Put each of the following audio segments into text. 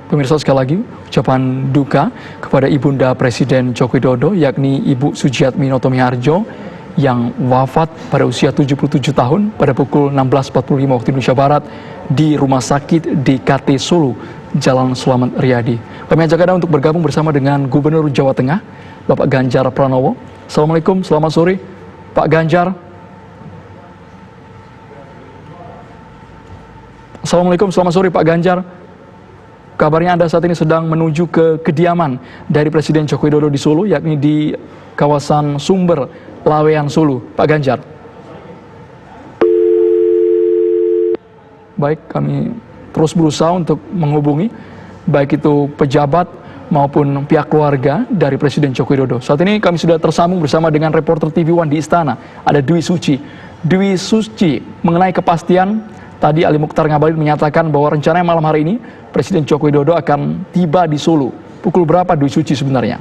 Pemirsa, sekali lagi ucapan duka kepada Ibunda Presiden Joko Widodo, yakni Ibu Sujiatmi Notomiharjo yang wafat pada usia 77 tahun pada pukul 16.45 waktu Indonesia Barat di Rumah Sakit DKT Solo, Jalan Selamat Riyadi. Kami ajak Anda untuk bergabung bersama dengan Gubernur Jawa Tengah, Bapak Ganjar Pranowo. Assalamualaikum, selamat sore Pak Ganjar. Assalamualaikum, selamat sore Pak Ganjar. Kabarnya Anda saat ini sedang menuju ke kediaman dari Presiden Joko Widodo di Solo, yakni di kawasan Sumber, Laweyan, Solo. Pak Ganjar. Baik, kami terus berusaha untuk menghubungi baik itu pejabat maupun pihak keluarga dari Presiden Joko Widodo. Saat ini kami sudah tersambung bersama dengan reporter TV One di Istana, ada Dwi Suci. Dwi Suci, mengenai kepastian, tadi Ali Mukhtar Ngabalin menyatakan bahwa rencananya malam hari ini Presiden Joko Widodo akan tiba di Solo. Pukul berapa, Dwi Suci, sebenarnya?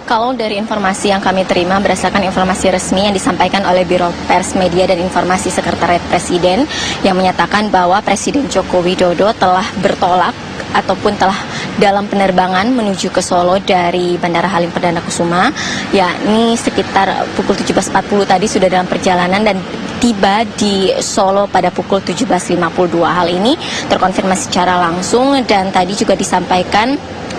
Kalau dari informasi yang kami terima berdasarkan informasi resmi yang disampaikan oleh Biro Pers Media dan Informasi Sekretariat Presiden yang menyatakan bahwa Presiden Joko Widodo telah bertolak ataupun telah dalam penerbangan menuju ke Solo dari Bandara Halim Perdana Kusuma, yakni sekitar pukul 17.40 tadi sudah dalam perjalanan dan tiba di Solo pada pukul 17.52. Hal ini terkonfirmasi secara langsung dan tadi juga disampaikan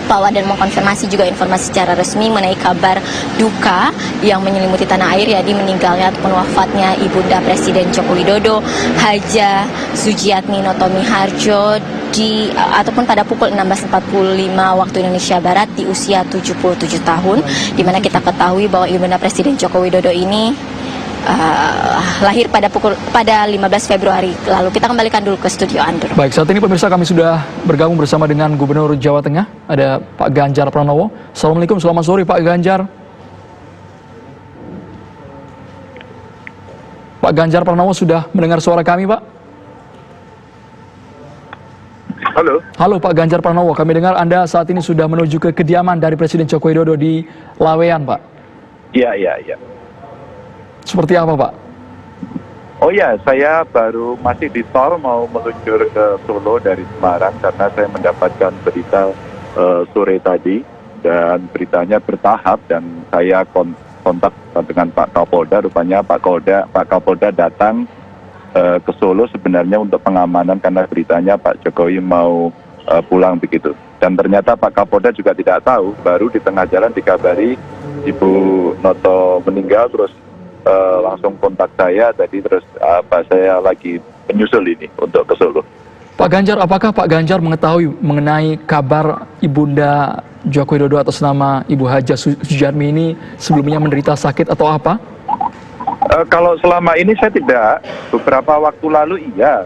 bahwa dan mengkonfirmasi juga informasi secara resmi mengenai kabar duka yang menyelimuti tanah air, yakni meninggalnya ataupun wafatnya Ibunda Presiden Joko Widodo, Haja Sujiatmi Notomiharjo ataupun pada pukul 16.45 waktu Indonesia Barat di usia 77 tahun, di mana kita ketahui bahwa Ibunda Presiden Joko Widodo ini lahir pada 15 Februari lalu. Kita kembalikan dulu ke studio Andrew. Baik, saat ini pemirsa kami sudah bergabung bersama dengan Gubernur Jawa Tengah, ada Pak Ganjar Pranowo. Assalamualaikum, selamat sore Pak Ganjar. Pak Ganjar Pranowo sudah mendengar suara kami, Pak? Halo. Halo Pak Ganjar Pranowo, kami dengar Anda saat ini sudah menuju ke kediaman dari Presiden Joko Widodo di Laweyan, Pak. Iya. Seperti apa, Pak? Oh ya, saya baru masih di tol mau meluncur ke Solo dari Semarang karena saya mendapatkan berita sore tadi dan beritanya bertahap dan saya kontak dengan Pak Kapolda. Rupanya Pak Kapolda datang ke Solo sebenarnya untuk pengamanan karena beritanya Pak Jokowi mau pulang begitu. Dan ternyata Pak Kapolda juga tidak tahu, baru di tengah jalan dikabari Ibu Noto meninggal, terus langsung kontak saya tadi, terus saya lagi menyusul ini untuk ke Solo. Pak Ganjar, apakah Pak Ganjar mengetahui mengenai kabar Ibunda Joko Widodo atas nama Ibu Haja Sujiatmi ini sebelumnya menderita sakit atau apa? Kalau selama ini saya tidak. Beberapa waktu lalu iya,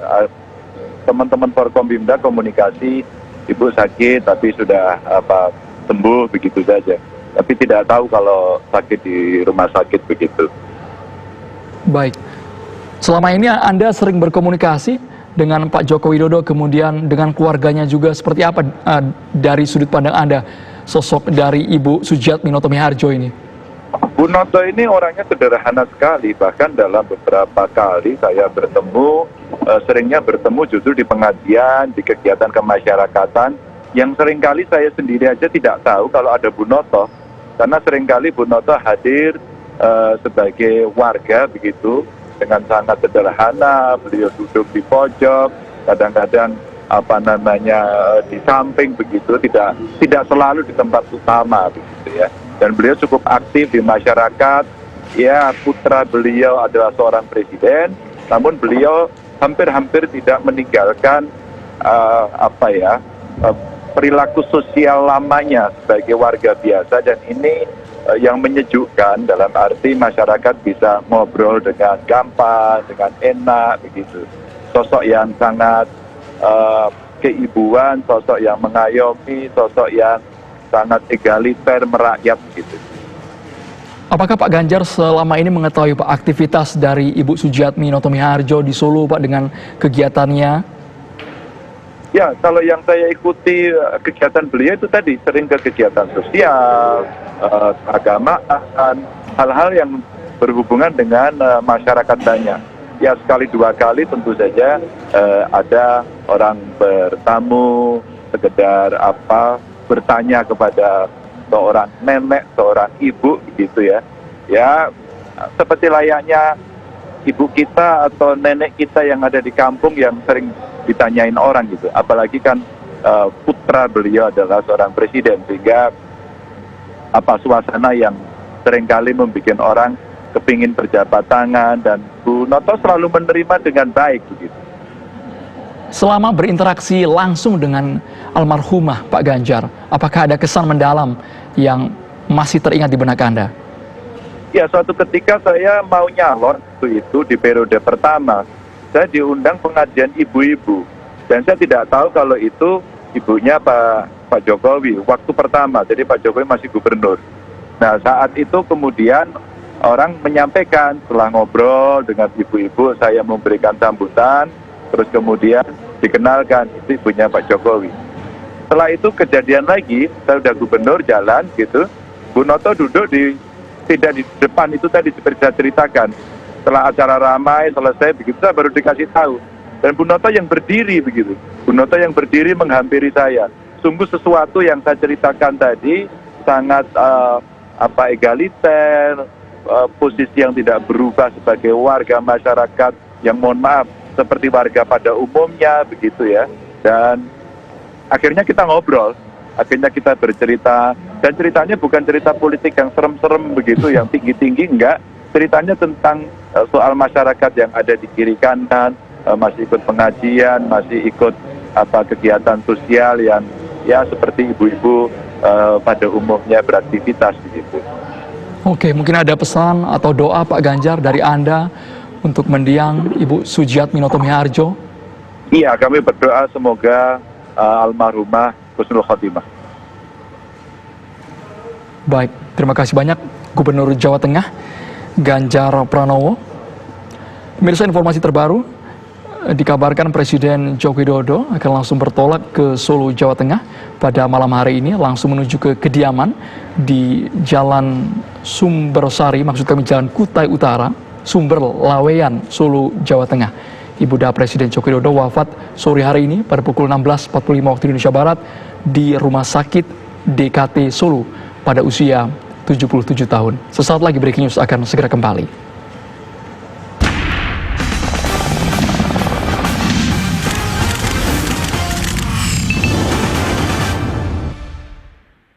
teman-teman Forkombimda komunikasi, Ibu sakit tapi sudah sembuh begitu saja. Tapi tidak tahu kalau sakit di rumah sakit begitu. Baik, selama ini Anda sering berkomunikasi dengan Pak Joko Widodo, kemudian dengan keluarganya juga, seperti apa dari sudut pandang Anda sosok dari Ibu Sujiatmi Notomiharjo ini? Bu Noto ini orangnya sederhana sekali, bahkan dalam beberapa kali saya bertemu, seringnya bertemu justru di pengajian, di kegiatan kemasyarakatan, yang seringkali saya sendiri aja tidak tahu kalau ada Bu Noto, karena seringkali Bu Noto hadir sebagai warga begitu dengan sangat sederhana. Beliau duduk di pojok, kadang-kadang di samping begitu, tidak selalu di tempat utama begitu ya. Dan beliau cukup aktif di masyarakat. Ya, putra beliau adalah seorang presiden, namun beliau hampir-hampir tidak meninggalkan perilaku sosial lamanya sebagai warga biasa, dan ini yang menyejukkan dalam arti masyarakat bisa ngobrol dengan gampang, dengan enak begitu. Sosok yang sangat keibuan, sosok yang mengayomi, sosok yang sangat egaliter merakyat begitu. Apakah Pak Ganjar selama ini mengetahui Pak aktivitas dari Ibu Sujiatmi Notomiharjo di Solo, Pak, dengan kegiatannya? Ya, kalau yang saya ikuti kegiatan beliau itu tadi sering ke kegiatan sosial, keagamaan, hal-hal yang berhubungan dengan masyarakat banyak. ya sekali dua kali tentu saja ada orang bertamu, sekedar bertanya kepada seorang nenek, seorang ibu gitu ya. Ya seperti layaknya ibu kita atau nenek kita yang ada di kampung yang sering ditanyain orang gitu. Apalagi kan putra beliau adalah seorang presiden, sehingga suasana yang seringkali membuat orang kepingin berjabat tangan, dan Bu Noto selalu menerima dengan baik begitu. Selama berinteraksi langsung dengan almarhumah Pak Ganjar, apakah ada kesan mendalam yang masih teringat di benak Anda? Ya, suatu ketika saya mau nyalon itu di periode pertama, saya diundang pengajian ibu-ibu, dan saya tidak tahu kalau itu ibunya Pak Jokowi waktu pertama, jadi Pak Jokowi masih gubernur. Nah, saat itu kemudian orang menyampaikan, setelah ngobrol dengan ibu-ibu, saya memberikan sambutan, terus kemudian dikenalkan itu ibunya Pak Jokowi. Setelah itu kejadian lagi, saya udah gubernur jalan gitu, Bu Noto duduk tidak di depan itu tadi seperti saya ceritakan. Setelah acara ramai selesai begitu, saya baru dikasih tahu. Dan Bu Noto yang berdiri begitu, Bu Noto yang berdiri menghampiri saya. Sungguh sesuatu yang saya ceritakan tadi sangat egaliter, posisi yang tidak berubah sebagai warga masyarakat yang mohon maaf seperti warga pada umumnya begitu ya. Dan akhirnya kita ngobrol, akhirnya kita bercerita, dan ceritanya bukan cerita politik yang serem-serem begitu, yang tinggi-tinggi, enggak. Ceritanya tentang soal masyarakat yang ada di kiri kanan, masih ikut pengajian, masih ikut kegiatan sosial yang ya seperti ibu-ibu pada umumnya beraktivitas begitu. Oke, mungkin ada pesan atau doa Pak Ganjar dari Anda untuk mendiang Ibu Sujiatmi Noto Miharjo? Iya, kami berdoa semoga almarhumah husnul khotimah. Baik, terima kasih banyak Gubernur Jawa Tengah Ganjar Pranowo. Pemirsa, informasi terbaru, dikabarkan Presiden Joko Widodo akan langsung bertolak ke Solo, Jawa Tengah pada malam hari ini, langsung menuju ke kediaman di Jalan Sumbersari, maksud kami Jalan Kutai Utara, Sumber Laweyan, Solo, Jawa Tengah. Ibunda Presiden Joko Widodo wafat sore hari ini pada pukul 16.45 waktu Indonesia Barat di Rumah Sakit DKT Solo pada usia 77 tahun. Sesaat lagi Breaking News akan segera kembali.